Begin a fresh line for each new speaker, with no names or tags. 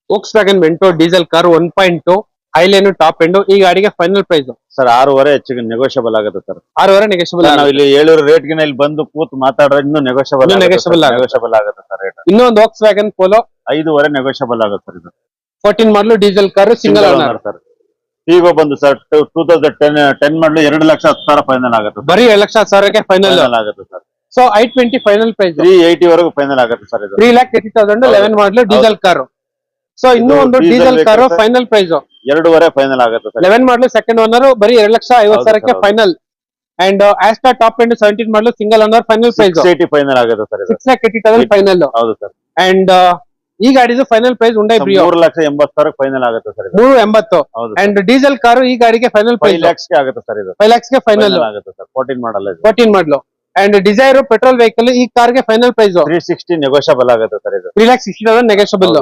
Volks wagon Vento diesel car 1.2 Highline top end ಈ ಗಾಡಿಗೆ final price
sir 6.5 ಹೆಚ್ಚಿಗೆ negotiable ಆಗುತ್ತೆ ಸರ್.
6.5 ನೆಗೋಷಿಯಬಲ್.
ನಾವು ಇಲ್ಲಿ 7 ರೇಟ್ ಗಿನ ಇಲ್ಲಿ ಬಂದು ಕೂತ್ ಮಾತಾಡ್ರೆ ಇನ್ನೂ ನೆಗೋಷಿಯಬಲ್ ನೆಗೋಷಿಯಬಲ್ ಆಗುತ್ತೆ ಸರ್ ರೇಟ್.
ಇನ್ನೊಂದು ವೋಕ್ಸ್ ವ್ಯಾಗನ್ ಪೋಲೋ
5.5 ನೆಗೋಷಿಯಬಲ್ ಆಗುತ್ತೆ ಸರ್. ಇದು
14 ಮಾಡಲು diesel car single owner
sir. ಈಗ ಬಂದು ಸರ್ 2010 ಮಾಡಲು 2,10,000 ಫೈನಲ್ ಆಗುತ್ತೆ.
ಬರೀ 2,10,000ಕ್ಕೆ ಫೈನಲ್
ಆಗುತ್ತೆ ಸರ್.
ಸೊ 820 ಫೈನಲ್ ಪ್ರೈಸ್
380 ವರೆಗೂ ಫೈನಲ್ ಆಗುತ್ತೆ ಸರ್. ಇದು
3,80,000 11 ಮಾಡಲು ಡೀಸೆಲ್ ಕಾರು. ಸೊ ಇನ್ನೂ ಒಂದು diesel car final price
2.5 final ಆಗುತ್ತೆ ಸರ್.
11 ಮಾಡಲು ಸೆಕೆಂಡ್ ಓನರ್ ಬರೀ 2,50,000ಕ್ಕೆ ಫೈನಲ್. ಅಂಡ್ ಆಸ್ಟಾ ಟಾಪ್ ಎಂಡ್ 17 ಮಾಡಲು single owner final price
680 final ಆಗುತ್ತೆ ಸರ್.
6,80,000 ಫೈನಲ್.
ಹೌದು ಸರ್.
ಅಂಡ್ ಈ ಗಾಡಿದು final price Hyundai Brio
3,80,000 final ಆಗುತ್ತೆ ಸರ್.
380. ಅಂಡ್ ಡೀಸೆಲ್ ಕಾರು ಈ ಗಾಡಿಗೆ ಫೈನಲ್ ಪ್ರೈಸ್
5 lakhs ಆಗುತ್ತೆ ಸರ್. ಇದು
5 lakhs ಗೆ ಫೈನಲ್
ಆಗುತ್ತೆ ಸರ್. 14 ಮಾಡಲ್
14 ಮಾಡಲು. ಅಂಡ್ ಡಿಸೈರ್ ಪೆಟ್ರೋಲ್ ವೆಹಿಕಲ್ ಈ ಕಾರ್ಗೆ ಫೈನಲ್ ಪ್ರೈಸ್
360 ನೆಗೋಷಿಯಬಲ್ ಆಗುತ್ತೆ ಸರ್. ಇದು
3,60,000 ನೆಗೋಷಿಯಬಲ್.